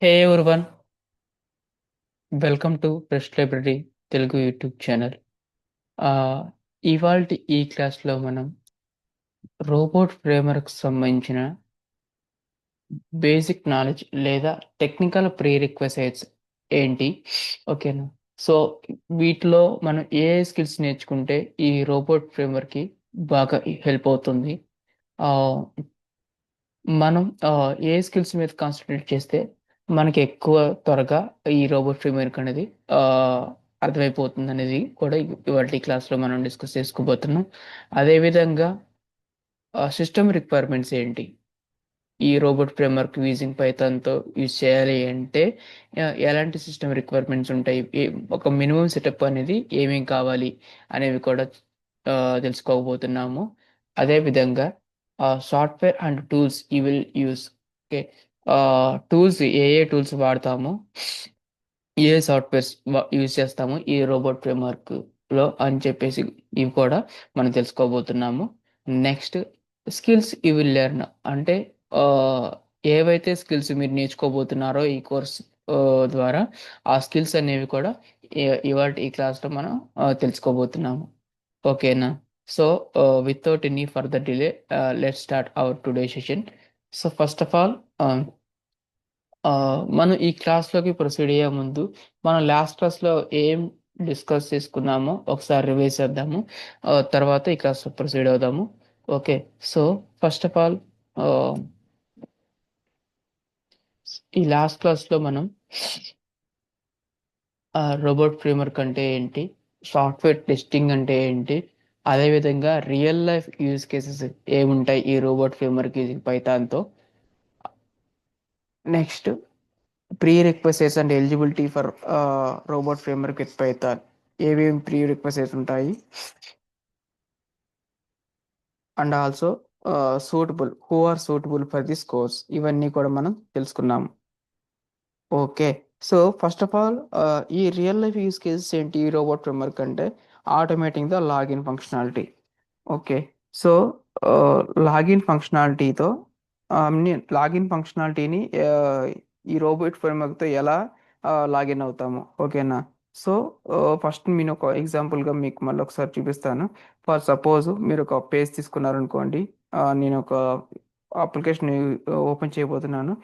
Hey everyone, welcome to ప్రెస్ట్ library Telugu YouTube channel. ఆ, ఇవాల్టి ఈ క్లాస్లో మనం రోబోట్ ఫ్రేమ్వర్క్ సంబంధించిన బేసిక్ నాలెడ్జ్ లేదా టెక్నికల్ ప్రీ రిక్వెసైట్స్ ఏంటి, ఓకేనా? సో వీటిలో మనం ఏ స్కిల్స్ నేర్చుకుంటే ఈ రోబోట్ ఫ్రేమ్వర్క్కి బాగా హెల్ప్ అవుతుంది. ఆ, మనం ఏ స్కిల్స్ మీద కాన్సన్ట్రేట్ చేస్తే మనకి ఎక్కువ త్వరగా ఈ రోబోట్ ఫ్రేమ్వర్క్ అనేది ఆ, అర్థమైపోతుంది అనేది కూడా ఇవాళ క్లాస్లో మనం డిస్కస్ చేసుకోబోతున్నాం. అదేవిధంగా సిస్టమ్ రిక్వైర్మెంట్స్ ఏంటి, ఈ రోబోట్ ఫ్రేమ్వర్క్ యూజింగ్ పైథాన్తో యూజ్ చేయాలి అంటే ఎలాంటి సిస్టమ్ రిక్వైర్మెంట్స్ ఉంటాయి, ఒక మినిమం సెటప్ అనేది ఏమేం కావాలి అనేవి కూడా ఆ, తెలుసుకోబోతున్నాము. అదేవిధంగా software and tools you will use. Okay, tools A A tools వాడతాము, ఏ సాఫ్ట్వేర్స్ యూజ్ చేస్తాము ఈ రోబోట్ ఫ్రేమ్వర్క్ లో అని చెప్పేసి ఇవి కూడా మనం తెలుసుకోబోతున్నాము. Next, skills you will learn అంటే ఆ, ఏవైతే స్కిల్స్ మీరు నేర్చుకోబోతున్నారో ఈ కోర్స్ ద్వారా ఆ స్కిల్స్ అనేవి కూడా ఇవాళ ఈ క్లాస్లో మనం తెలుసుకోబోతున్నాము. ఓకేనా? So without any further delay, let start our today session. So first of all, ఆ, మనం ఈ క్లాస్లోకి ప్రొసీడ్ అయ్యే ముందు మనం లాస్ట్ క్లాస్లో ఏం డిస్కస్ చేసుకున్నామో ఒకసారి రివైజ్ చేద్దాము. తర్వాత ఈ క్లాస్ ప్రొసీడ్ అవుదాము. Okay, so first of all, ఈ లాస్ట్ క్లాస్లో మనం రోబోట్ ఫ్రేమ్వర్క్ అంటే ఏంటి, సాఫ్ట్వేర్ టెస్టింగ్ అంటే ఏంటి, అదేవిధంగా రియల్ లైఫ్ యూజ్ కేసెస్ ఏముంటాయి ఈ రోబోట్ ఫ్రేమ్వర్క్ యూజింగ్ పైథాన్తో, next prerequisites and eligibility for robot framework with Python, ఏమేమి ప్రీ రిక్వెసైట్స్ ఉంటాయి, and also suitable who are suitable for this course, ఇవన్నీ కూడా మనం తెలుసుకున్నాము. Okay, so first of all, ఈ రియల్ లైఫ్ యూస్ కేసెస్ ఏంటి ఈ రోబోట్ ఫ్రేమ్వర్క్ అంటే automating the login functionality. Okay, so login ఫంక్షనాలిటీతో లాగిన్ ఫంక్షనాలిటీని ఈ రోబోట్ ఫ్రేమ్వర్క్తో ఎలా లాగిన్ అవుతాము, ఓకేనా? సో ఫస్ట్ నేను ఒక ఎగ్జాంపుల్గా మీకు మళ్ళీ ఒకసారి చూపిస్తాను. ఫర్ సపోజ్ మీరు ఒక పేజ్ తీసుకున్నారనుకోండి. నేను ఒక అప్లికేషన్ ఓపెన్ చేయబోతున్నాను.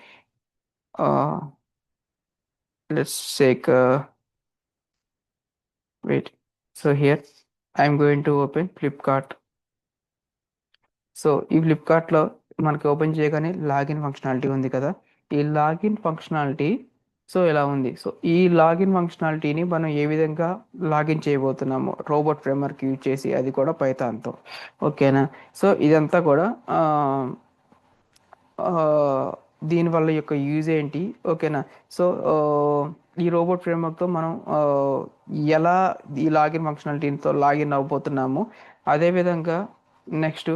Let's take wait. So here I am going to open Flipkart. So ఈ ఫ్లిప్కార్ట్లో మనకి ఓపెన్ చేయగానే లాగిన్ ఫంక్షనాలిటీ ఉంది కదా. ఈ లాగిన్ ఫంక్షనాలిటీ సో ఎలా ఉంది, సో ఈ లాగిన్ ఫంక్షనాలిటీని మనం ఏ విధంగా లాగిన్ చేయబోతున్నాము రోబోట్ ఫ్రేమ్వర్క్ యూజ్ చేసి, అది కూడా పైథాన్తో. ఓకేనా? సో ఇదంతా కూడా ఆ, దీనివల్ల యొక్క యూజ్ ఏంటి, ఓకేనా? సో ఈ రోబోట్ ఫ్రేమ్వర్క్తో మనం ఎలా ఈ లాగిన్ ఫంక్షనాలిటీతో లాగిన్ అవ్వబోతున్నాము. అదేవిధంగా next,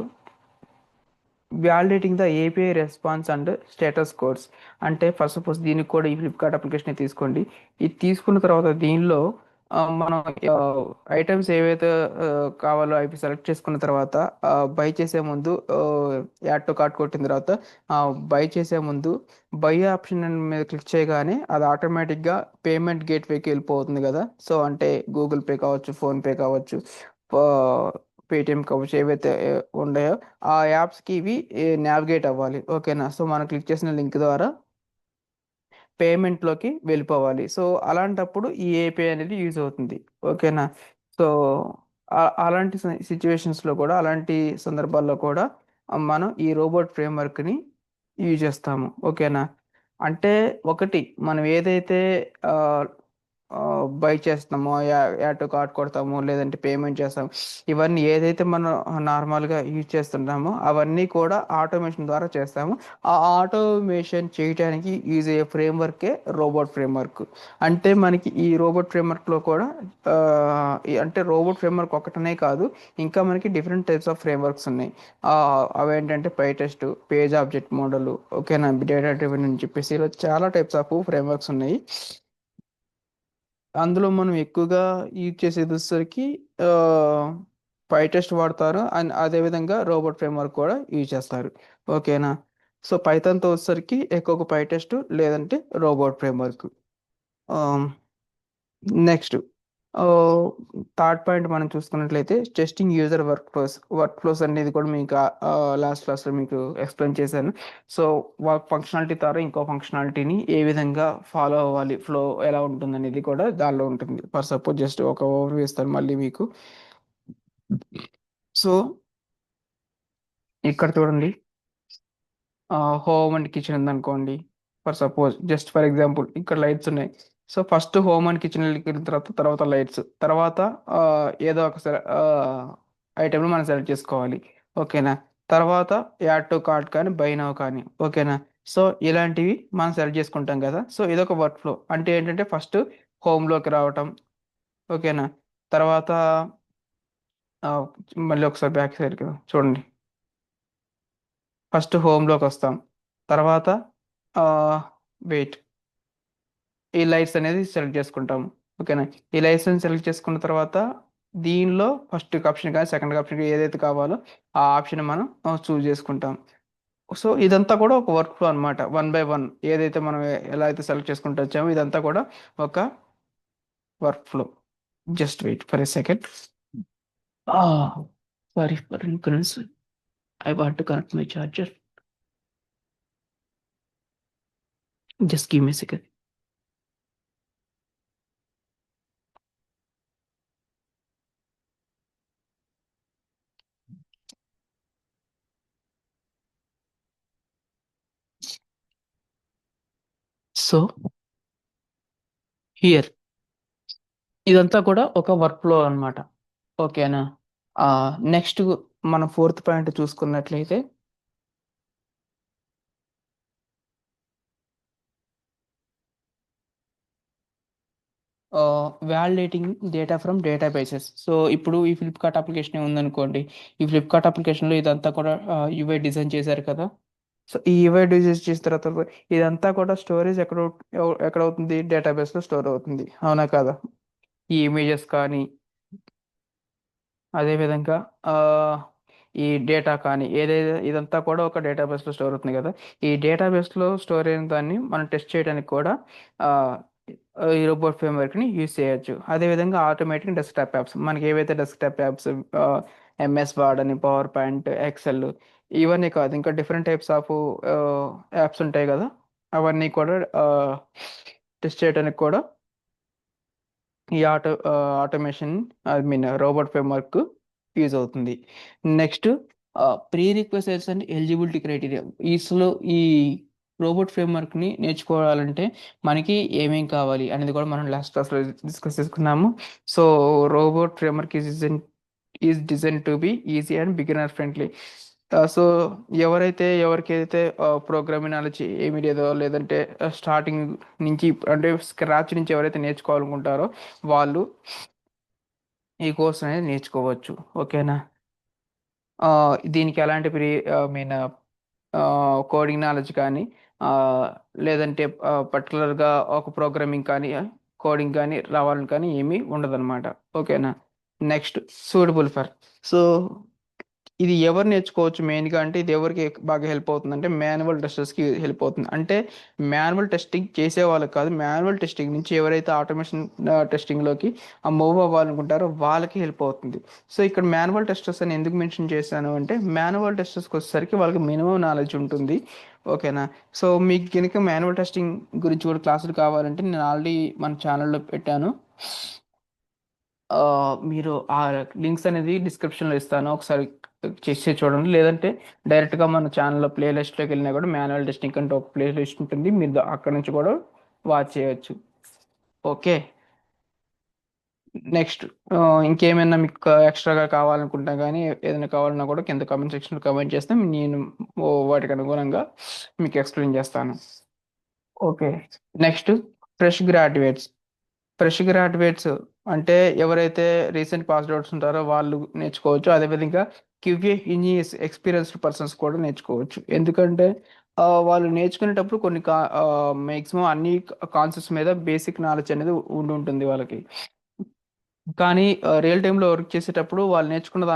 validating the API response and status codes. అంటే ఫస్ట్ సపోజ్ దీనికి కూడా ఈ ఫ్లిప్కార్ట్ అప్లికేషన్ తీసుకోండి. ఇది తీసుకున్న తర్వాత దీనిలో మనం ఐటమ్స్ ఏవైతే కావాలో అవి సెలెక్ట్ చేసుకున్న తర్వాత బై చేసే ముందు, యాడ్ టు కార్ట్ కొట్టిన తర్వాత బై చేసే ముందు బై ఆప్షన్ మీద క్లిక్ చేయగానే అది ఆటోమేటిక్గా పేమెంట్ గేట్వేకి వెళ్ళిపోతుంది కదా. సో అంటే గూగుల్ పే కావచ్చు, ఫోన్పే కావచ్చు, పేటిఎం కావచ్చు, ఏవైతే ఉన్నాయో ఆ యాప్స్కి ఇవి నావిగేట్ అవ్వాలి. ఓకేనా? సో మనం క్లిక్ చేసిన లింక్ ద్వారా పేమెంట్లోకి వెళ్ళిపోవాలి. సో అలాంటప్పుడు ఈ ఏపీఐ అనేది యూజ్ అవుతుంది. ఓకేనా? సో అలాంటి సిచ్యువేషన్స్లో కూడా, అలాంటి సందర్భాల్లో కూడా మనం ఈ రోబోట్ ఫ్రేమ్వర్క్ని యూజ్ చేస్తాము. ఓకేనా? అంటే ఒకటి, మనం ఏదైతే బై చేస్తామో, యాడ్ టు కార్ట్ కొడతామో, లేదంటే పేమెంట్ చేస్తాము, ఇవన్నీ ఏదైతే మనం నార్మల్గా యూజ్ చేస్తుంటామో అవన్నీ కూడా ఆటోమేషన్ ద్వారా చేస్తాము. ఆ ఆటోమేషన్ చేయడానికి యూజ్ అయ్యే ఫ్రేమ్వర్కే రోబోట్ ఫ్రేమ్వర్క్. అంటే మనకి ఈ రోబోట్ ఫ్రేమ్వర్క్లో కూడా ఆ, అంటే రోబోట్ ఫ్రేమ్వర్క్ ఒకటనే కాదు, ఇంకా మనకి డిఫరెంట్ టైప్స్ ఆఫ్ ఫ్రేమ్వర్క్స్ ఉన్నాయి. అవేంటంటే పైటెస్ట్, పేజ్ ఆబ్జెక్ట్ మోడల్, ఓకేనా, డేటా డ్రివెన్ అని చెప్పేసి ఇలా చాలా టైప్స్ ఆఫ్ ఫ్రేమ్వర్క్స్ ఉన్నాయి. అందులో మనం ఎక్కువగా యూజ్ చేసేది వచ్చేసరికి పైటెస్ట్ వాడతారు, అండ్ అదేవిధంగా రోబోట్ ఫ్రేమ్వర్క్ కూడా యూజ్ చేస్తారు. ఓకేనా? సో పైథాన్‌తో వచ్చేసరికి ఎక్కువగా పైటెస్ట్ లేదంటే రోబోట్ ఫ్రేమ్‌వర్క్. ఆహ్, నెక్స్ట్ ఆహ్, థర్డ్ పాయింట్ మనం చూసుకున్నట్లయితే టెస్టింగ్ యూజర్ వర్క్ ఫ్లోస్ అనేది కూడా మీకు లాస్ట్ క్లాస్‌లో మీకు ఎక్స్‌ప్లెయిన్ చేశాను. సో, ఫంక్షనాలిటీ ద్వారా ఇంకో ఫంక్షనాలిటీని ఏ విధంగా ఫాలో అవ్వాలి, ఫ్లో ఎలా ఉంటుందనేది కూడా దానిలో ఉంటుంది. ఫర్ సపోజ్ జస్ట్ ఒక ఓవర్‌వ్యూ ఇస్తాను మళ్ళీ మీకు. సో, ఇక్కడ చూడండి. హోమ్ అండ్ కిచెన్ ఉందనుకోండి. ఫర్ ఎగ్జాంపుల్ ఇక్కడ లైట్స్ ఉన్నాయి. సో, ఫస్ట్ హోమ్ అండ్ కిచెన్‌లోకెళ్ళిన తర్వాత లైట్స్. తర్వాత ఏదో ఒక ఐటెమ్‌ని మనం సెలెక్ట్ చేసుకోవాలి. ఓకేనా? తర్వాత యాడ్ టు కార్ట్ కానీ, బై నౌ కానీ ఓకేనా? సో, ఇలాంటివి మనం సెలెక్ట్ చేసుకుంటాం కదా! సో, ఇదొక వర్క్ ఫ్లో. అంటే ఏంటంటే ఫస్ట్ హోమ్‌లోకి రావటం. ఓకేనా? తర్వాత ఆహ్, మళ్ళీ ఒకసారి బ్యాక్ సైడ్‌కి చూడండి. ఫస్ట్ హోమ్‌లోకొస్తాం. తర్వాత ఆహ్, వెయిట్. ఈ లైట్స్ అనేది సెలెక్ట్ చేసుకుంటాము. ఓకేనా? ఈ లైట్స్‌ని సెలెక్ట్ చేసుకున్న తర్వాత దీనిలో ఫస్ట్ ఆప్షన్ గాని, సెకండ్ ఆప్షన్ ఏదైతే కావాలో ఆ ఆప్షన్ మనం చూజ్ చేసుకుంటాం. సో, ఇదంతా కూడా ఒక వర్క్ ఫ్లో అన్నమాట. వన్ బై వన్ ఏదైతే మనం ఎలా అయితే సెలెక్ట్ చేసుకుంటూ వచ్చామో ఇదంతా కూడా ఒక work flow. Just wait for a second. Sorry for inconvenience. I want to connect my charger. Just give me a second. So, here ఇదంతా కూడా ఒక వర్క్ ఫ్లో అన్నమాట. ఓకేనా? నెక్స్ట్ మనం ఫోర్త్ పాయింట్ చూసుకున్నట్లయితే వాలిడేటింగ్ డేటా ఫ్రమ్ డేటాబేసెస్. సో, ఇప్పుడు ఈ Flipkart అప్లికేషనే ఉందనుకోండి. ఈ ఫ్లిప్‌కార్ట్ అప్లికేషన్‌లో ఇదంతా కూడా యూఐ డిజైన్ చేశారు కదా! సో, ఈ యూఐ డిజైన్ చేసిన తర్వాత ఇదంతా కూడా స్టోరేజ్ ఎక్కడవుతుంది? డేటాబేస్‌లో స్టోర్ అవుతుంది. అవునా కాదా? ఈ ఇమేజెస్ కానీ అదే విధంగా ఆహ్, ఈ డేటా కానీ ఏదైతే ఇదంతా కూడా ఒక డేటాబేస్‌లో స్టోర్ అవుతుంది గదా! ఈ డేటాబేస్‌లో స్టోర్ అయిన దాన్ని మనం టెస్ట్ చేయడానికి కూడా ఆహ్, ఈ రోబోట్ ఫ్రేమ్‌వర్క్‌ని యూజ్ చేయొచ్చు. అదే విధంగా ఆటోమేటిక్ డెస్క్‌టాప్ యాప్స్ మనకి ఏవైతే desktop apps ah, MS Word అని, పవర్ పాయింట్, ఎక్సెల్ ఇవన్నీ కాదు ఇంకా different types of ah, apps ఉంటాయి గదా! అవన్నీ కూడా టెస్ట్ చేయడానికి కూడా ఈ ఆటోమేషన్ రోబోట్ ఫ్రేమ్‌వర్క్ యూజ్ అవుతుంది. Next prerequisites and eligibility criteria. ఈ రోబోట్ ఫ్రేమ్‌వర్క్‌ని నేర్చుకోవాలంటే మనకి ఏమేం కావాలి అనేది కూడా మనం లాస్ట్ క్లాస్‌లో డిస్కస్ చేసుకున్నాము. So, robot framework is designed to be easy and beginner friendly. So, ఎవరికైతే ప్రోగ్రామింగ్ నాలెడ్జ్ ఏమీ లేదో లేదంటే స్టార్టింగ్ నుంచి అంటే స్క్రాచ్ నుంచి ఎవరైతే నేర్చుకోవాలనుకుంటారో వాళ్ళు ఈ కోర్స్ అనేది నేర్చుకోవచ్చు. ఓకేనా? దీనికి ఎలాంటి కోడింగ్ నాలెడ్జ్ కానీ ఆహ్, లేదంటే పర్టిక్యులర్‌గా ఒక ప్రోగ్రామింగ్ కానీ, కోడింగ్ కానీ రావాలని కానీ ఏమీ ఉండదనమాట. ఓకేనా? Next suitable for. సో ఇది ఎవరు నేర్చుకోవచ్చు మెయిన్‌గా అంటే ఇది ఎవరికి బాగా హెల్ప్ అవుతుందంటే మాన్యువల్ టెస్టర్స్‌కి హెల్ప్ అవుతుంది. అంటే మాన్యువల్ టెస్టింగ్ చేసే వాళ్ళకి కాదు. మాన్యువల్ టెస్టింగ్ నుంచి ఎవరైతే ఆటోమేషన్ టెస్టింగ్‌లోకి మూవ్ అవ్వాలనుకుంటారో వాళ్ళకి హెల్ప్ అవుతుంది. సో, ఇక్కడ మాన్యువల్ టెస్టర్స్ అని ఎందుకు మెన్షన్ చేశాను అంటే మాన్యువల్ టెస్టర్స్‌కొచ్చేసరికి వాళ్ళకి మినిమమ్ నాలెడ్జ్ ఉంటుంది. ఓకేనా? సో, మీకు గనుక మాన్యువల్ టెస్టింగ్ గురించి కూడా క్లాసులు కావాలంటే నేను ఆల్రెడీ మన ఛానెల్‌లో పెట్టాను. మీరు ఆ లింక్స్ అనేది డిస్క్రిప్షన్‌లో ఇస్తాను. ఒకసారి చేసి చూడండి. లేదంటే డైరెక్ట్‌గా మన ఛానెల్‌లో ప్లే లిస్ట్‌లోకెళ్ళినా కూడా మాన్యువల్ టెస్టింగ్ అంటూ ఒక ప్లే లిస్ట్ ఉంటుంది. మీరు అక్కడి నుంచి కూడా వాచ్ చేయొచ్చు. ఓకే. నెక్స్ట్ ఇంకేమైనా మీకు ఎక్స్‌ట్రాగా కావాలనుకుంటే గానీ, ఏదైనా కావాలన్నా కూడా కింద కామెంట్ సెక్షన్‌లో కామెంట్ చేస్తే నేను వాటికి అనుగుణంగా మీకు ఎక్స్‌ప్లెయిన్ చేస్తాను. Okay. Next fresh graduates. Fresh graduates అంటే ఎవరైతే రీసెంట్ పాస్డ్ ఔట్స్ ఉంటారో వాళ్ళు నేర్చుకోవచ్చు. అదేవిధంగా క్యూఏ ఇంజినీర్స్ ఎక్స్‌పీరియన్స్డ్ పర్సన్స్ కూడా నేర్చుకోవచ్చు. ఎందుకంటే వాళ్ళు నేర్చుకునేటప్పుడు మాక్సిమం అన్ని కాన్సెప్ట్స్ మీద బేసిక్ నాలెడ్జ్ అనేది ఉండుంటుంది వాళ్ళకి. కానీ రియల్ టైమ్‌లో వర్క్ చేసేటప్పుడు వాళ్ళు నేర్చుకున్నది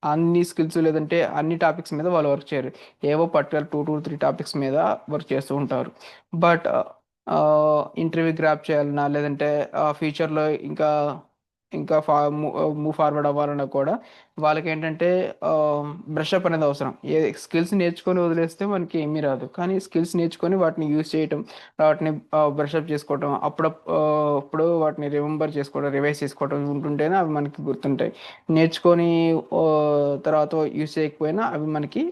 అన్ని స్కిల్స్ లేదంటే అన్ని టాపిక్స్ మీద వాళ్ళు వర్క్ చేయరు. ఏవో పర్టికులర్ 2 to 3 టాపిక్స్ మీద వర్క్ చేస్తూ ఉంటారు. బట్ ఇంటర్వ్యూ గ్రాప్ చేయాలన్నా లేదంటే ఫ్యూచర్లో ఇంకా ఇంకా మూవ్ ఫార్వర్డ్ అవ్వాలన్నా కూడా వాళ్ళకి ఏంటంటే బ్రష్ అప్ అనేది అవసరం. ఏ స్కిల్స్ నేర్చుకొని వదిలేస్తే మనకి ఏమీ రాదు, కానీ స్కిల్స్ నేర్చుకొని వాటిని యూజ్ చేయటం, వాటిని బ్రష్ అప్ చేసుకోవటం, అప్పుడు వాటిని రిమెంబర్ చేసుకోవడం, రివైజ్ చేసుకోవటం ఉంటుంటేనే అవి మనకి గుర్తుంటాయి. నేర్చుకొని ఆ, తర్వాత యూజ్ చేయకపోయినా అవి మనకి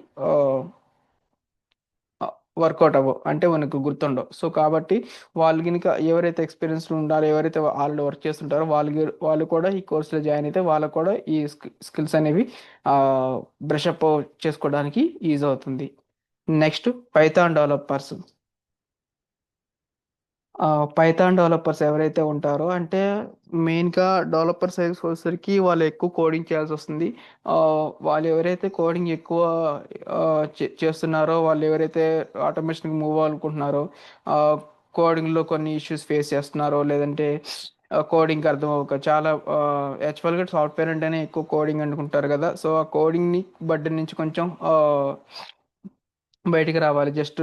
వర్కౌట్ అవ్వవు, అంటే మనకు గుర్తుండవు. సో కాబట్టి వాళ్ళు కనుక ఎవరైతే ఎక్స్పీరియన్స్ ఉండాలో, ఎవరైతే ఆల్రెడీ వర్క్ చేస్తుంటారో వాళ్ళు కూడా ఈ కోర్సులో జాయిన్ అయితే వాళ్ళకు కూడా ఈ స్కిల్స్ అనేవి బ్రషప్ చేసుకోవడానికి ఈజీ అవుతుంది. Next Python developers. Python developers ఎవరైతే ఉంటారో, అంటే మెయిన్గా డెవలపర్ సైడ్కి వచ్చేసరికి వాళ్ళు ఎక్కువ కోడింగ్ చేయాల్సి వస్తుంది. ఆ, వాళ్ళు ఎవరైతే కోడింగ్ ఎక్కువ చేస్తున్నారో, వాళ్ళు ఎవరైతే ఆటోమేషన్కి మూవ్ అవ్వాలనుకుంటున్నారో, కోడింగ్లో కొన్ని ఇష్యూస్ ఫేస్ చేస్తున్నారో, లేదంటే కోడింగ్ అర్థం అవ్వక చాలా యాక్చువల్గా సాఫ్ట్వేర్ అంటేనే ఎక్కువ కోడింగ్ అనుకుంటారు కదా. సో ఆ కోడింగ్ని బట్టి నుంచి కొంచెం బయటికి రావాలి. జస్ట్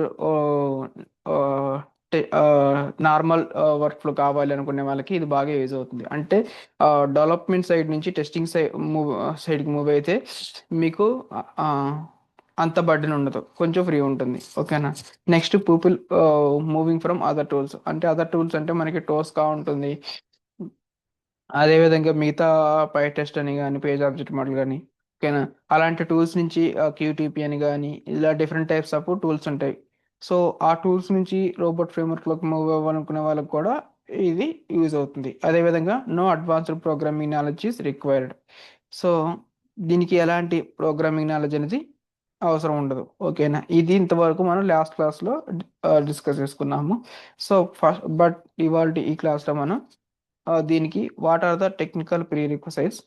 నార్మల్ వర్క్ ఫ్లో కావాలి అనుకునే వాళ్ళకి ఇది బాగా యూజ్ అవుతుంది. అంటే డెవలప్మెంట్ సైడ్ నుంచి టెస్టింగ్ సైడ్కి మూవ్ అయితే మీకు ఆ, అంత బర్డెన్ ఉండదు, కొంచెం ఫ్రీ ఉంటుంది. ఓకేనా. Next people moving from other tools. అంటే అదర్ టూల్స్ అంటే మనకి టోస్కా ఉంటుంది, అదేవిధంగా మిగతా పై టెస్ట్ అని కానీ, పేజ్ ఆబ్జెక్ట్ మోడల్ కానీ, ఓకేనా, అలాంటి టూల్స్ నుంచి క్యూటీపీ అని కానీ, ఇలా డిఫరెంట్ టైప్స్ ఆఫ్ టూల్స్ ఉంటాయి. సో ఆ టూల్స్ నుంచి రోబోట్ ఫ్రేమ్వర్క్లోకి మూవ్ అవ్వాలనుకునే వాళ్ళకి కూడా ఇది యూజ్ అవుతుంది. అదేవిధంగా no advanced programming knowledge is required. So దీనికి ఎలాంటి ప్రోగ్రామింగ్ నాలెడ్జ్ అనేది అవసరం ఉండదు. ఓకేనా. ఇది ఇంతవరకు మనం లాస్ట్ క్లాస్లో డిస్కస్ చేసుకున్నాము. సో బట్ ఇవాళ ఈ క్లాస్లో మనం దీనికి what are the technical prerequisites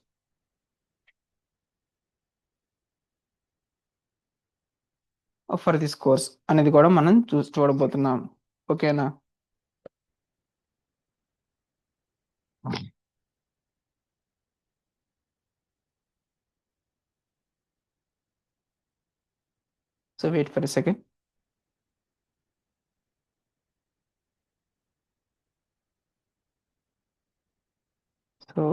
for this course అనేది కూడా మనం చూడబోతున్నాం. ఓకేనా. So wait for a second. So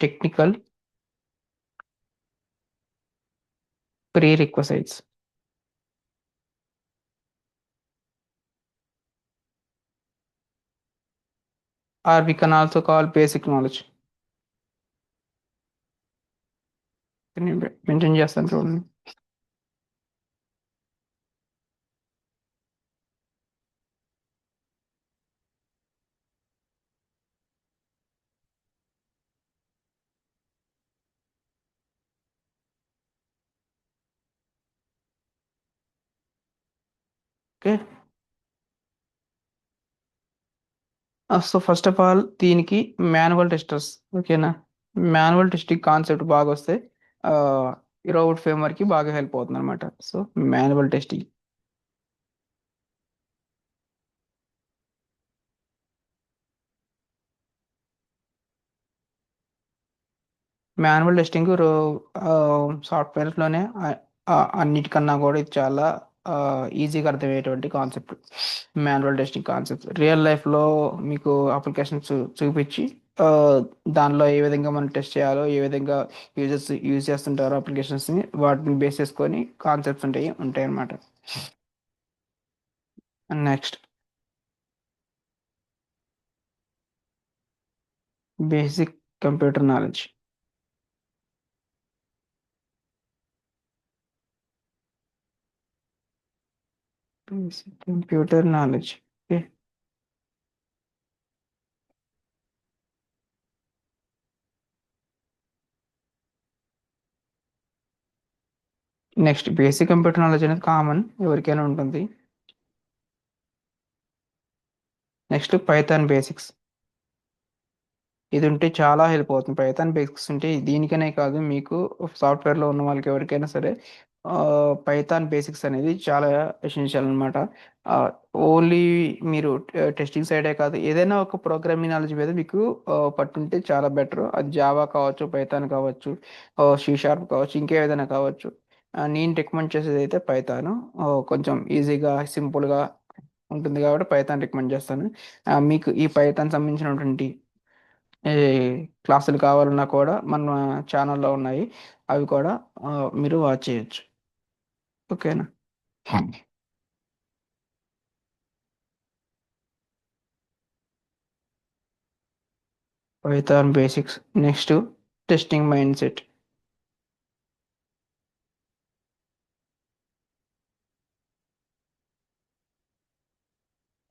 technical prerequisites are we can also call basic knowledge. Mention చేస్తాను చూడండి. Okay. So first of all దీనికి manual testers. ఓకేనా. Manual testing concept బాగా వస్తే ఈ రోబోట్ ఫ్రేమ్వర్క్ కి బాగా హెల్ప్ అవుతుంది అనమాట. So manual testing. Manual testing సాఫ్ట్వేర్లోనే అన్నిటికన్నా కూడా ఇది చాలా ఈజీగా అర్థమయ్యేటువంటి concept. Manual testing concept real లైఫ్లో మీకు అప్లికేషన్స్ చూపించి ఆ, దానిలో ఏ విధంగా మనం టెస్ట్ చేయాలో, ఏ విధంగా యూజర్స్ యూజ్ చేస్తుంటారో అప్లికేషన్స్ని, వాటిని బేస్ చేసుకొని కాన్సెప్ట్స్ ఉంటాయి అన్నమాట. Next basic computer knowledge. Basic computer knowledge. Next basic computer knowledge అనేది కామన్, ఎవరికైనా ఉంటుంది. Next Python basics. ఇది ఉంటే చాలా హెల్ప్ అవుతుంది. పైథాన్ బేసిక్స్ ఉంటే దీనికనే కాదు, మీకు సాఫ్ట్వేర్లో ఉన్న వాళ్ళకి ఎవరికైనా సరే పైథాన్ బేసిక్స్ అనేది చాలా ఎసెన్షియల్ అనమాట. ఓన్లీ మీరు టెస్టింగ్ సైడే కాదు, ఏదైనా ఒక ప్రోగ్రామింగ్ నాలెడ్జ్ మీద మీకు పట్టుంటే చాలా బెటర్. అది జావా కావచ్చు, పైథాన్ కావచ్చు, సి షార్ప్ కావచ్చు, ఇంకేదైనా కావచ్చు. నేను రికమెండ్ చేసేది అయితే పైథాన్. కొంచెం ఈజీగా సింపుల్గా ఉంటుంది కాబట్టి పైథాన్ రికమెండ్ చేస్తాను. మీకు ఈ పైథాన్ సంబంధించినటువంటి ఈ క్లాసులు కావాలన్నా కూడా మన ఛానల్లో ఉన్నాయి. అవి కూడా ఆ, మీరు వాచ్ చేయొచ్చు. ఓకేనా? Python basics. Next testing mindset.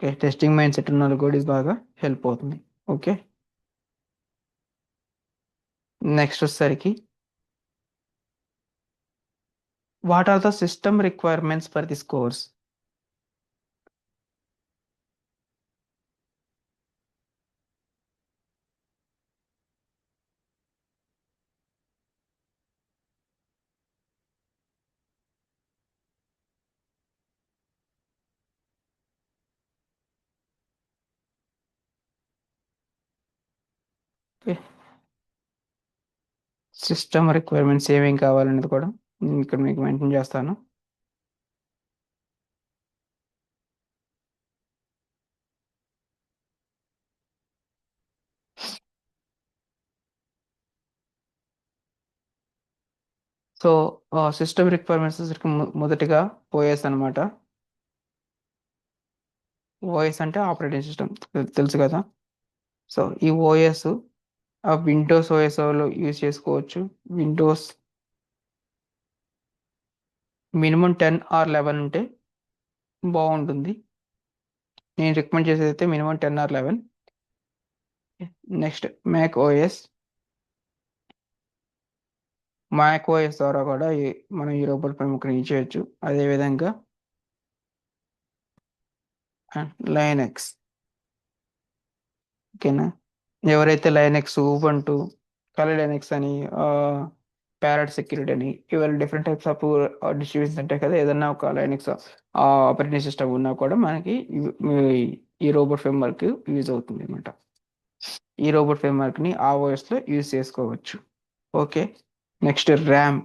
Okay, testing mindset ఉన్న వాళ్ళకి కూడా ఇది బాగా హెల్ప్ అవుతుంది. ఓకే. నెక్స్ట్ వచ్చేసరికి what are the system requirements for this course? Okay, system requirements ఏమేం కావాలనేది కూడా నేను ఇక్కడ మీకు మెన్షన్ చేస్తాను. సో సిస్టమ్ రిక్వైర్మెంట్స్ వచ్చేసరికి మొదటిగా ఓఎస్ అనమాట. ఓఎస్ అంటే ఆపరేటింగ్ సిస్టమ్, తెలుసు కదా. సో ఈ ఓఎస్ విండోస్ ఓఎస్లో యూజ్ చేసుకోవచ్చు. విండోస్ మినిమం 10 or 11 ఉంటే బాగుంటుంది. నేను రికమెండ్ చేసేది అయితే minimum 10 or 11. Next Mac OS. Mac OS ద్వారా కూడా మనం ఈ రోబోట్ ప్రముఖ యూజ్ చేయొచ్చు. అదేవిధంగా లైనెక్స్. ఓకేనా? ఎవరైతే లైనెక్స్, ఉబంటు, కలి లైనెక్స్ అని, ప్యారెట్ సెక్యూరిటీ అని, ఇవాళ డిఫరెంట్ టైప్స్ ఆఫ్ డిస్ట్రిబ్యూషన్స్ ఉంటాయి కదా. ఏదన్నా ఒక లైనెక్స్ ఆపరేటింగ్ సిస్టమ్ ఉన్నా కూడా మనకి ఈ రోబోట్ ఫ్రేమ్వర్క్ యూజ్ అవుతుంది అనమాట. ఈ రోబోట్ ఫ్రేమ్వర్క్ని ఆ ఓఎస్లో యూజ్ చేసుకోవచ్చు. ఓకే. Next RAM.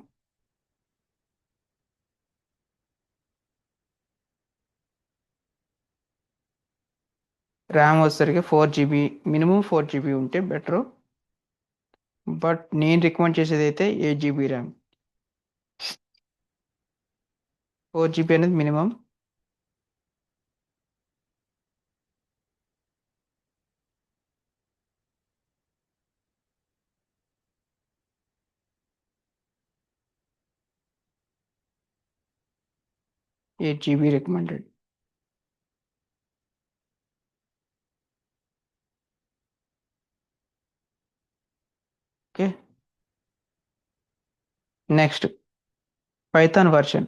ర్యామ్ వచ్చేసరికి 4 GB, మినిమం 4 GB ఉంటే బెటరు. బట్ నేను రికమెండ్ చేసేది అయితే 8 GB ర్యామ్. 4 GB అనేది minimum. 8 GB recommended. Okay. Next Python version.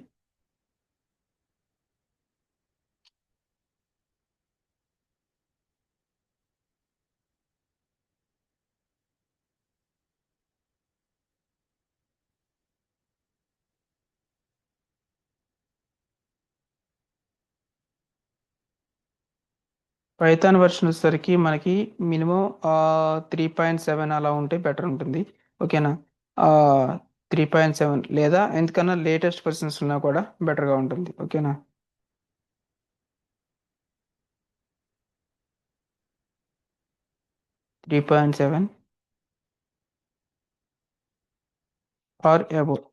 Python version వచ్చేసరికి మనకి మినిమం 3.7 అలా ఉంటే బెటర్ ఉంటుంది. ఓకేనా? 3.7 లేదా ఎందుకన్నా లేటెస్ట్ వర్షన్స్ ఉన్నా కూడా బెటర్గా ఉంటుంది. ఓకేనా? 3.7 ఆర్ అబోవ్.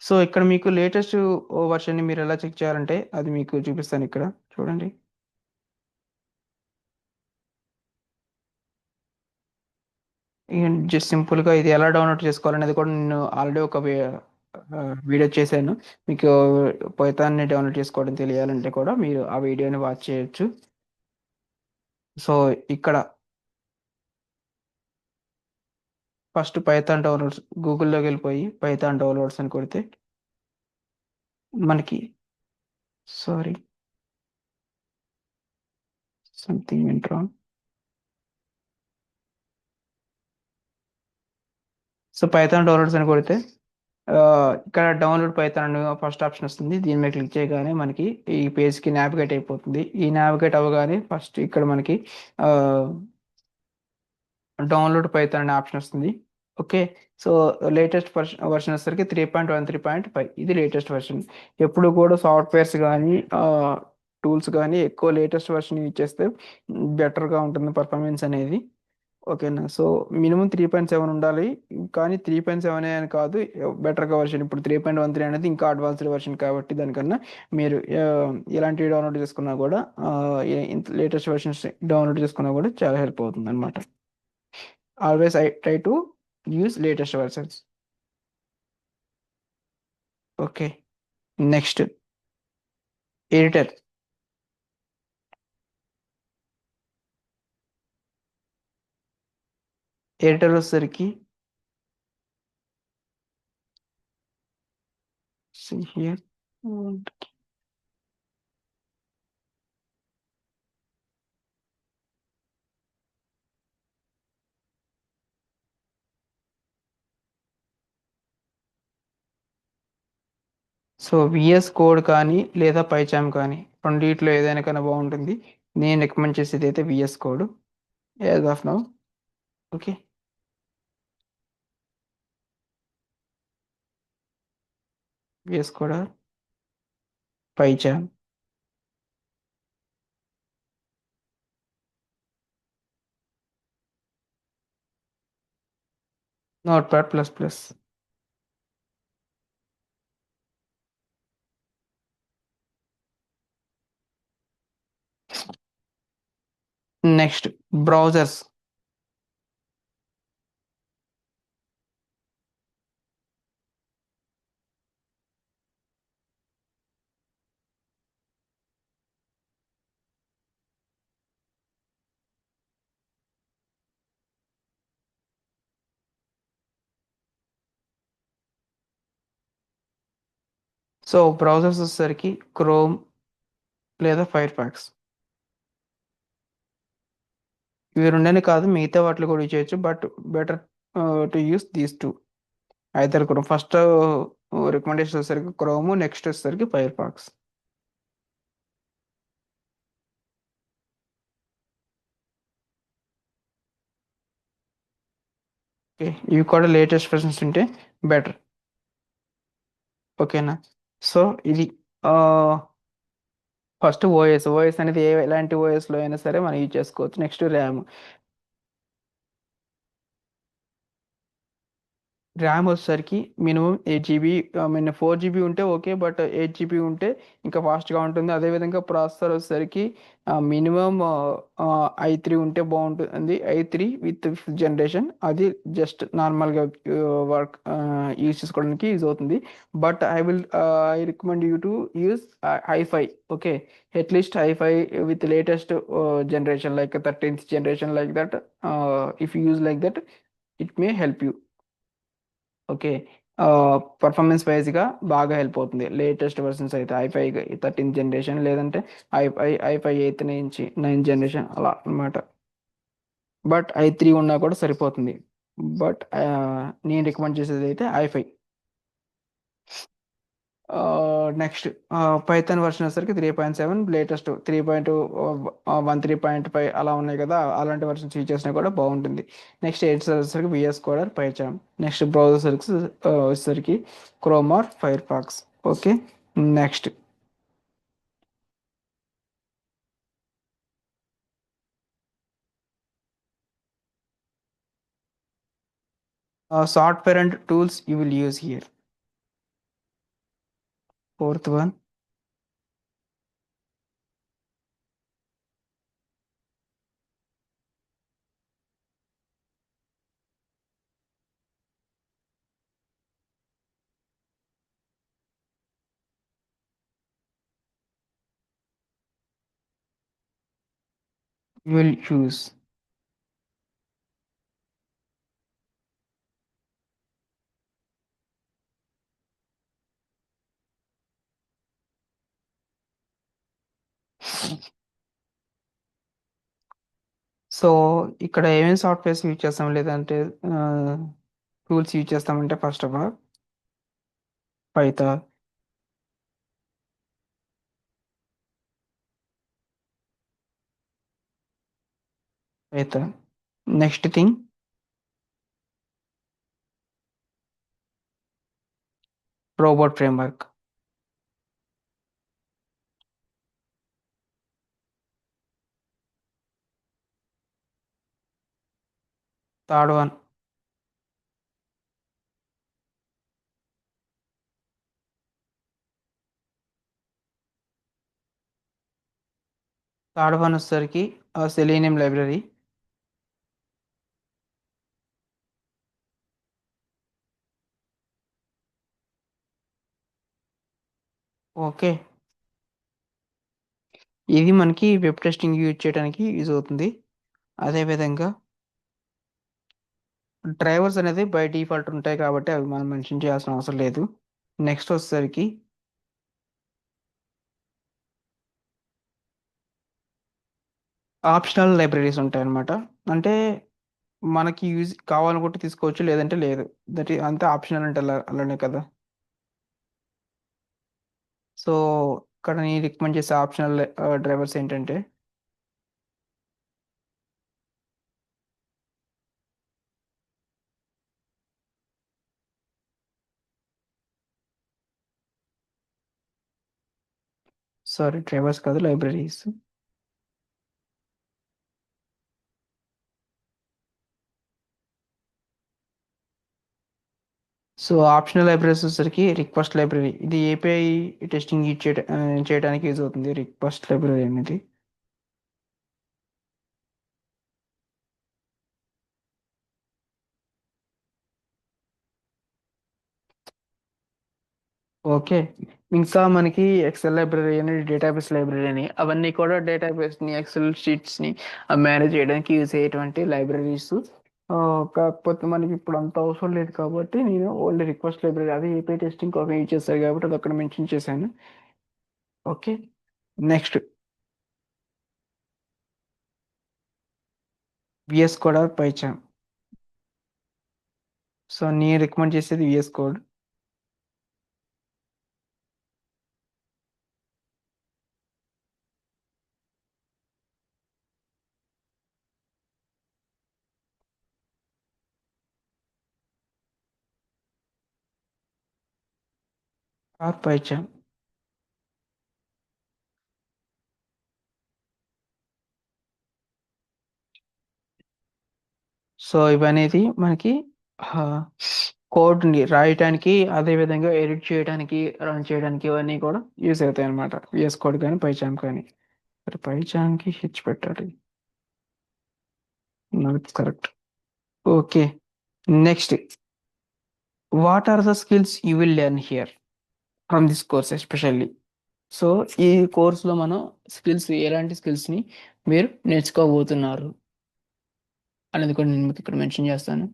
సో ఇక్కడ మీకు లేటెస్ట్ వర్షన్ని మీరు ఎలా చెక్ చేయాలంటే అది మీకు చూపిస్తాను ఇక్కడ. చూడండి. జస్ట్ సింపుల్గా ఇది ఎలా డౌన్లోడ్ చేసుకోవాలనేది కూడా నేను ఆల్రెడీ ఒక వీడియో చేశాను. మీకు పైథాన్ని డౌన్లోడ్ చేసుకోవడం తెలియాలంటే కూడా మీరు ఆ వీడియోని వాచ్ చేయొచ్చు. సో ఇక్కడ ఫస్ట్ పైథాన్ డౌన్లోడ్స్, గూగుల్లోకి వెళ్ళిపోయి పైథాన్ డౌన్లోడ్స్ అని కొడితే మనకి, sorry, something went wrong. So Python downloads అని కొడితే ఇక్కడ డౌన్లోడ్ పైథాన్ అని ఫస్ట్ ఆప్షన్ వస్తుంది. దీని మీద క్లిక్ చేయగానే మనకి ఈ పేజ్కి నావిగేట్ అయిపోతుంది. ఈ నావిగేట్ అవ్వగానే ఫస్ట్ ఇక్కడ మనకి డౌన్లోడ్ పైథాన్ అనే ఆప్షన్ వస్తుంది. ఓకే. సో లేటెస్ట్ వర్షన్ వచ్చేసరికి 3.13.5 ఇది లేటెస్ట్ వర్షన్. ఎప్పుడు కూడా సాఫ్ట్వేర్స్ కానీ టూల్స్ కానీ ఎక్కువ లేటెస్ట్ వర్షన్ యూజ్ చేస్తే బెటర్గా ఉంటుంది పర్ఫార్మెన్స్ అనేది. ఓకేనా. సో మినిమం 3.7 ఉండాలి. కానీ 3.7 అని కాదు, బెటర్గా వర్షన్ ఇప్పుడు 3.13 అనేది ఇంకా అడ్వాన్స్డ్ వర్షన్ కాబట్టి దానికన్నా మీరు ఇలాంటివి డౌన్లోడ్ చేసుకున్నా కూడా లేటెస్ట్ వర్షన్స్ డౌన్లోడ్ చేసుకున్నా కూడా చాలా హెల్ప్ అవుతుంది అనమాట. Always I try to use latest versions. Okay. Next editor. Editor వచ్చేసరికి హియర్ సో విఎస్ కోడ్ కానీ లేదా పైచామ్ కానీ రెండిట్లో ఏదైనా కన్నా బాగుంటుంది. నేను రికమెండ్ చేసేది అయితే VS Code as of now. Okay. VS Code PyCharm. Notepad plus plus. Next browsers. So browsers వచ్చేసరికి క్రోమ్ లేదా ఫైర్ ఫాక్స్. ఇవి రెండని కాదు, మిగతా వాటిలో కూడా యూజ్ చేయొచ్చు, but better to use these two. అయితే క్రోమ్ ఫస్ట్ రికమెండేషన్ వచ్చేసరికి క్రోమ్, నెక్స్ట్ వచ్చేసరికి ఫైర్ ఫాక్స్. ఓకే. ఇవి కూడా లేటెస్ట్ వర్షన్స్ ఉంటే బెటర్. ఓకేనా. సో ఇది ఫస్ట్ ఓఎస్ అనేది ఎలాంటి ఓఎస్లో అయినా సరే మనం యూజ్ చేసుకోవచ్చు. Next RAM. ర్యామ్ వచ్చేసరికి minimum 8 GB, I mean 4 GB ఉంటే ఓకే, బట్ 8 GB ఉంటే ఇంకా ఫాస్ట్గా ఉంటుంది. అదేవిధంగా ప్రాసెసర్ వచ్చేసరికి మినిమం i3 ఉంటే బాగుంటుంది. i3 విత్ 5th జనరేషన్, అది జస్ట్ నార్మల్గా వర్క్ యూజ్ చేసుకోవడానికి యూజ్ అవుతుంది. But I recommend you to use i5. Okay. At least i5 with latest generation like 13th generation like that. If you use like that it may help you. Okay. Performance వైజ్గా బాగా help అవుతుంది. Latest versions అయితే i5 13th generation, లేదంటే I five 9th generation అలా అనమాట. But i3 ఉన్నా కూడా సరిపోతుంది. బట్ నేను రికమెండ్ చేసేది అయితే i5. నెక్స్ట్ పైథాన్ వర్షన్ వచ్చేసరికి 3.7, లేటెస్ట్ 3.13.5 అలా ఉన్నాయి కదా, అలాంటి వర్షన్స్ యూజ్ చేసినా కూడా బాగుంటుంది. నెక్స్ట్ ఎడిటర్ వచ్చేసరికి VS code or PyCharm. Next browser వచ్చేసరికి Chrome or Firefox. Okay. Next software and tools you will use here. Fourth one you will use. So ఇక్కడ ఏమేమి సాఫ్ట్వేర్స్ యూజ్ చేస్తాం లేదంటే టూల్స్ యూజ్ చేస్తామంటే first of all Python. Python. Next thing robot framework. Third one. Third one వచ్చేసరికి Selenium library. Okay. ఇది మనకి web testing use చేయడానికి use అవుతుంది. అదేవిధంగా డ్రైవర్స్ అనేది బై డిఫాల్ట్ ఉంటాయి కాబట్టి అవి మనం మెన్షన్ చేయాల్సిన అవసరం లేదు. నెక్స్ట్ వచ్చేసరికి ఆప్షనల్ లైబ్రరీస్ ఉంటాయి అన్నమాట. అంటే మనకి యూజ్ కావాలనుకుంటే తీసుకోవచ్చు, లేదంటే లేదు. దట్ అంతే, ఆప్షనల్ అంటే అలానే కదా. సో ఇక్కడ నేను రికమెండ్ చేసే ఆప్షనల్ డ్రైవర్స్ ఏంటంటే సారీ, డ్రైవర్స్ కాదు, లైబ్రరీస్. సో ఆప్షనల్ లైబ్రరీస్ వచ్చేసరికి రిక్వెస్ట్ లైబ్రరీ. ఇది ఏపీఐ టెస్టింగ్ చేయడానికి యూజ్ అవుతుంది రిక్వెస్ట్ లైబ్రరీ అనేది. ఓకే. ఇంకా మనకి ఎక్సెల్ లైబ్రరీ అని, డేటాబేస్ లైబ్రరీ అని, అవన్నీ కూడా డేటాబేస్ని, ఎక్సెల్ షీట్స్ని మేనేజ్ చేయడానికి యూజ్ అయ్యేటువంటి లైబ్రరీస్. కాకపోతే మనకి ఇప్పుడు అంత అవసరం లేదు కాబట్టి నేను ఓన్లీ రిక్వెస్ట్ లైబ్రరీ, అది ఏపీఐ టెస్టింగ్ కోసం యూజ్ చేస్తారు కాబట్టి అది అక్కడ మెన్షన్ చేశాను. Okay. Next VS Code or PyCharm. So నేను రికమెండ్ చేసేది VS Code or PyCharm. So ఇవనేది మనకి కోడ్ని రాయటానికి, అదే విధంగా ఎడిట్ చేయడానికి, రన్ చేయడానికి ఇవన్నీ కూడా యూస్ అవుతాయి అనమాట. విఎస్ కోడ్ కానీ పైచాన్ కానీ. మరి పైచాన్కి హెచ్ పెట్టాలి, నాకు correct. Okay. Next, what are the skills you will learn here from this course especially. So ఈ కోర్సులో మనం స్కిల్స్, ఎలాంటి స్కిల్స్ని మీరు నేర్చుకోబోతున్నారు అనేది కూడా నేను మీకు ఇక్కడ మెన్షన్ చేస్తాను.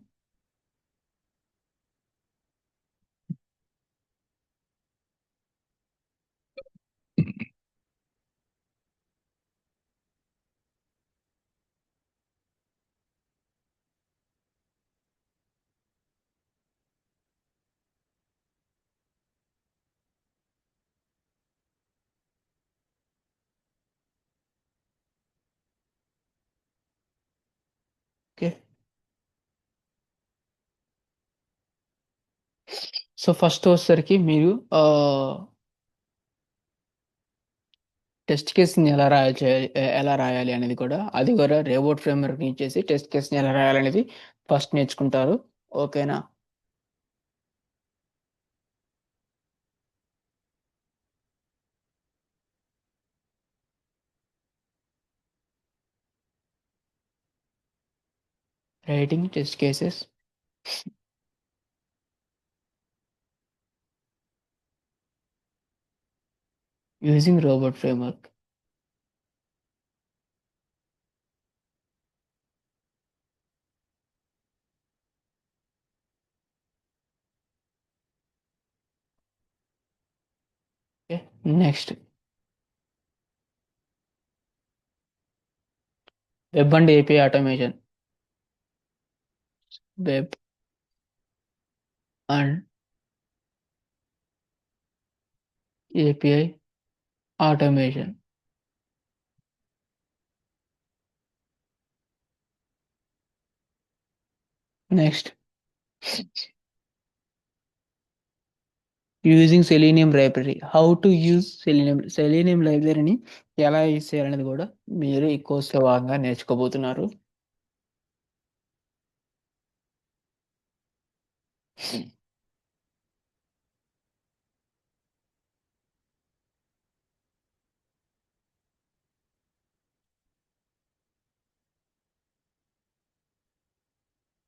ఓకే. సో ఫస్ట్ వచ్చేసరికి మీరు టెస్ట్ కేస్ని ఎలా రాయాలి అనేది కూడా, అది కూడా రోబోట్ ఫ్రేమ్వర్క్ ని చేసి టెస్ట్ కేస్ని ఎలా రాయాలి అనేది ఫస్ట్ నేర్చుకుంటారు. ఓకేనా? Writing test cases using robot framework. Okay. Next, web and API automation. వెబ్ and API automation. Next, using Selenium library. How to use Selenium లైబ్రరీని ఎలా యూజ్ చేయాలనేది కూడా మీరు ఈ కోర్సులో భాగంగా నేర్చుకోబోతున్నారు.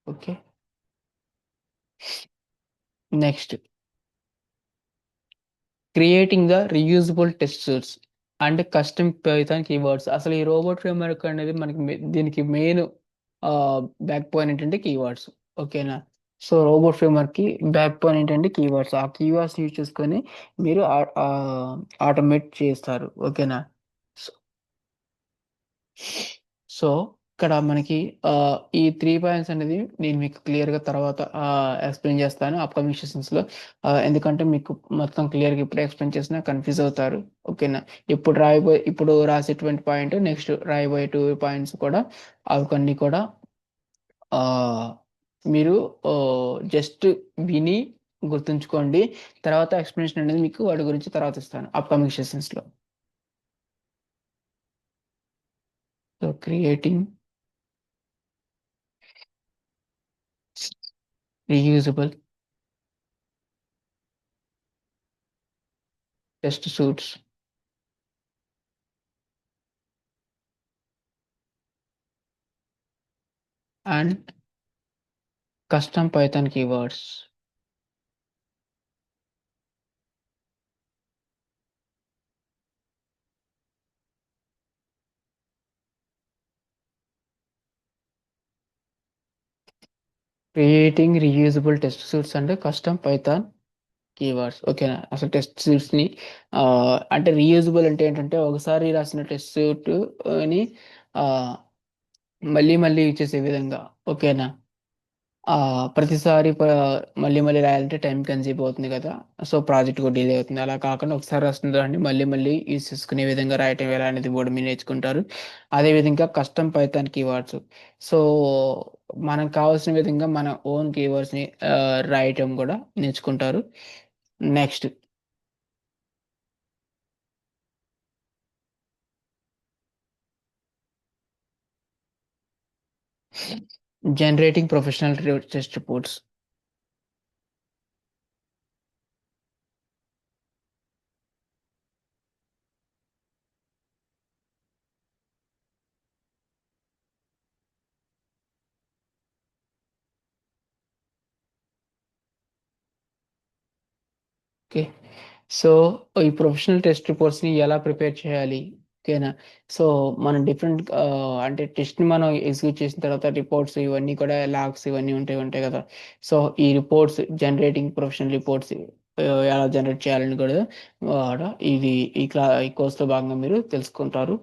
Okay. Next, creating the reusable test suites and custom Python keywords. అసలు ఈ రోబోట్ ఫ్రేమ్వర్క్ అనేది మనకి దీనికి మెయిన్ బ్యాక్ పాయింట్ ఏంటంటే కీవర్డ్స్. ఓకేనా? సో రోబోట్ ఫ్రేమ్వర్క్ కి బ్యాక్ పాయింట్ ఏంటంటే కీవర్డ్స్. ఆ కీవర్డ్స్ యూజ్ చేసుకొని మీరు ఆటోమేట్ చేస్తారు. ఓకేనా? సో ఇక్కడ మనకి ఈ 3 పాయింట్స్ అనేది నేను మీకు క్లియర్‌గా తర్వాత ఎక్స్‌ప్లెయిన్ చేస్తాను అప్‌కమింగ్ సెషన్స్‌లో. ఎందుకంటే మీకు మొత్తం క్లియర్‌గా ఇప్పుడే ఎక్స్‌ప్లెయిన్ చేసినా కన్‌ఫ్యూజ్ అవుతారు. ఓకేనా? ఇప్పుడు రాసేటువంటి పాయింట్ నెక్స్ట్ రాయబోయే 2 పాయింట్స్ కూడా అవి కొన్ని కూడా ఆహ్, మీరు జస్ట్ విని గుర్తుంచుకోండి. తర్వాత ఎక్స్‌ప్లనేషన్ అనేది మీకు వాటి గురించి తర్వాత ఇస్తాను అప్‌కమింగ్ సెషన్స్‌లో. So creating reusable test suites and custom Python keywords. Creating reusable test suites and custom Python keywords. ఓకేనా? అసలు టెస్ట్ సూట్స్‌ని అంటే రీయూజబుల్ అంటే ఏంటంటే ఒకసారి రాసిన టెస్ట్ సూట్ ని ఆహ్, మళ్ళీ మళ్ళీ యూజ్ చేసే విధంగా. ఓకేనా? ప్రతిసారి మళ్ళీ మళ్ళీ రాయాలంటే టైం కన్జ్యూమ్ అవుతుంది కదా! సో, ప్రాజెక్ట్ కూడా డిలే అవుతుంది. అలా కాకుండా ఒకసారి రాసిన దాన్ని మళ్ళీ మళ్ళీ యూజ్ చేసుకునే విధంగా రాయటం ఎలా అనేది కూడా మీరు నేర్చుకుంటారు. అదే విధంగా కస్టమ్ పైథాన్ కీవర్డ్స్. సో, మనకు కావాల్సిన విధంగా మన ఓన్ కీవర్డ్స్‌ని రాయటం కూడా నేర్చుకుంటారు. Next, generating professional test reports. Okay. So, ఈ ప్రొఫెషనల్ టెస్ట్ రిపోర్ట్స్‌ని ఎలా ప్రిపేర్ చేయాలి? ఓకేనా? సో, మనం డిఫరెంట్ అంటే టెస్ట్‌ని మనం ఎగ్జిక్యూట్ చేసిన తర్వాత రిపోర్ట్స్ ఇవన్నీ కూడా లాగ్స్ ఇవన్నీ ఉంటాయి కదా! సో, ఈ రిపోర్ట్స్ జనరేటింగ్ ప్రొఫెషనల్ రిపోర్ట్స్ ఎలా జనరేట్ చేయాలని కూడా ఇది ఈ కోర్స్‌లో భాగంగా మీరు తెలుసుకుంటారు.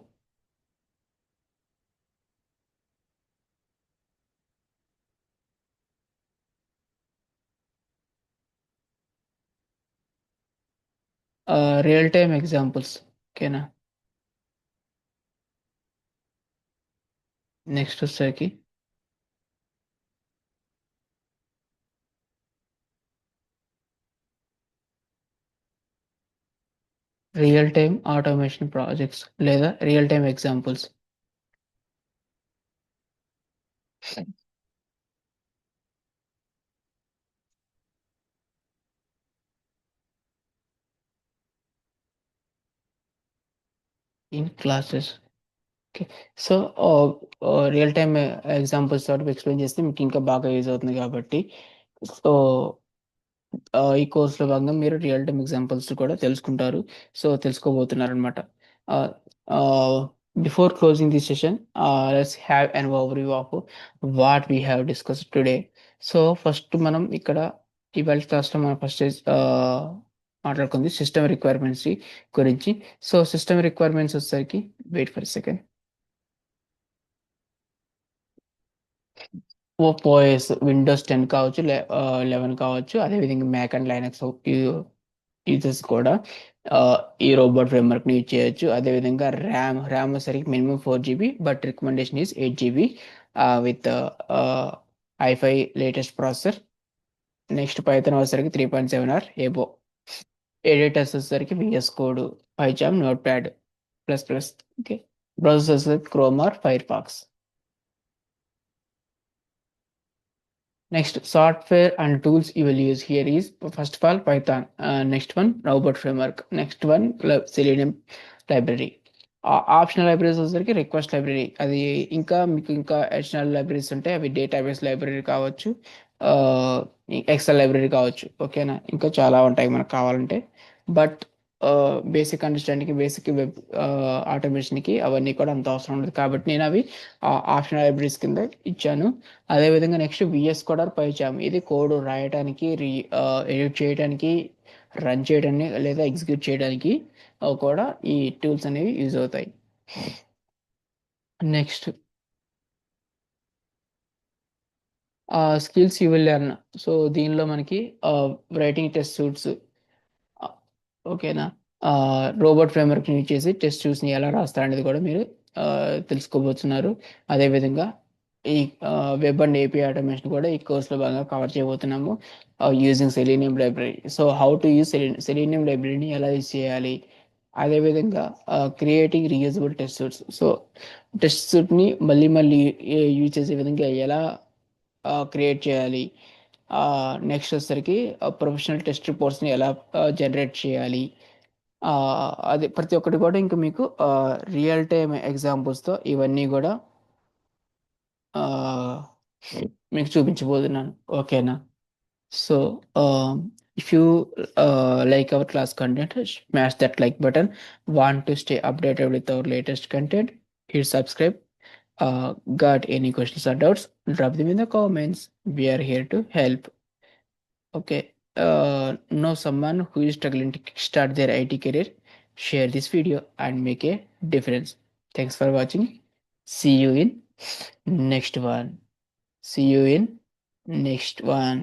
Real time examples. ఓకేనా? నెక్స్ట్ వచ్చేసరికి రియల్ టైమ్ ఆటోమేషన్ ప్రాజెక్ట్స్ లేదా real time examples. In classes. Okay. So, real time examples తోటి ఎక్స్‌ప్లెయిన్ చేస్తే మీకు ఇంకా బాగా యూజ్ అవుతుంది కాబట్టి, సో, ఈ కోర్స్‌లో భాగంగా మీరు రియల్ టైమ్ ఎగ్జాంపుల్స్ కూడా తెలుసుకుంటారు. సో, తెలుసుకోబోతున్నారనమాట. Ah, ah, before closing this session, let's have an overview of what we have discussed today. So, first మనం ఇక్కడ ఇవాల్టి క్లాస్‌లో మనం ఫస్ట్ మాట్లాడుకుంది సిస్టమ్ రిక్వైర్మెంట్స్ గురించి. సో, సిస్టమ్ రిక్వైర్మెంట్స్ వచ్చేసరికి wait for a second. OS Windows 10 కావచ్చు, 11 కావచ్చు. అదేవిధంగా మ్యాక్ అండ్ లైనక్స్ యూజర్స్ కూడా ఈ రోబోట్ ఫ్రేమ్వర్క్ని యూజ్ చేయొచ్చు. అదేవిధంగా ర్యామ్ వచ్చేసరికి minimum 4 GB, but recommendation is 8 GB with i5 latest processor. Next Python వచ్చేసరికి 3.7 ఏబో. ఎడిటర్స్ వచ్చేసరికి VS Code, PyCharm, Notepad plus. Okay. Browsers Chrome or Firefox. Next, software and tools you will use here is first of all Python. Next one, robot framework. Next one, Selenium library. Optional libraries వచ్చేసరికి request library. అది ఇంకా మీకు ఇంకా additional libraries ఉంటాయి. అవి database library కావచ్చు, XL library కావచ్చు. ఓకేనా, ఇంకా చాలా ఉంటాయి మనకు కావాలంటే. బట్ బేసిక్ అండర్స్టాండింగ్కి, బేసిక్ వెబ్ ఆటోమేషన్కి అవన్నీ కూడా అంత అవసరం ఉండదు. కాబట్టి నేను అవి ఆప్షనల్ లైబ్రరీస్ కింద ఇచ్చాను. అదేవిధంగా నెక్స్ట్ విఎస్ కోడ్ పైచామ్. ఇది కోడ్ రాయడానికి, ఎడిట్ చేయడానికి, రన్ చేయడానికి లేదా ఎగ్జిక్యూట్ చేయడానికి కూడా ఈ టూల్స్ అనేవి యూజ్ అవుతాయి. Next skills you will learn. So దీనిలో మనకి రైటింగ్ టెస్ట్ సూట్స్, ఓకేనా, రోబోట్ ఫ్రేమ్వర్క్ యూజ్ చేసి టెస్ట్ సూట్స్ని ఎలా రాస్తారనేది కూడా మీరు తెలుసుకోబోతున్నారు. అదేవిధంగా ఈ వెబ్ అండ్ ఏపీ ఆటోమేషన్ కూడా ఈ కోర్సులో బాగా కవర్ చేయబోతున్నాము using Selenium library. So how to use Selenium లైబ్రరీని ఎలా యూజ్ చేయాలి, అదేవిధంగా creating reusable test suites. So test సూట్ని మళ్ళీ మళ్ళీ యూజ్ చేసే విధంగా ఎలా క్రియేట్ చేయాలి. నెక్స్ట్ వచ్చేసరికి ప్రొఫెషనల్ టెస్ట్ రిపోర్ట్స్ని ఎలా జనరేట్ చేయాలి. అది ప్రతి ఒక్కటి కూడా ఇంకా మీకు రియల్ టైమ్ ఎగ్జాంపుల్స్తో ఇవన్నీ కూడా మీకు చూపించబోతున్నాను. ఓకేనా. So if you like our class content, smash that like button. Want to stay updated with our latest content, hit subscribe. Got any questions or doubts, drop them in the comments. We are here to help. Okay. Know someone who is struggling to start their IT career, share this video and make a difference. Thanks for watching. See you in next one. See you in next one.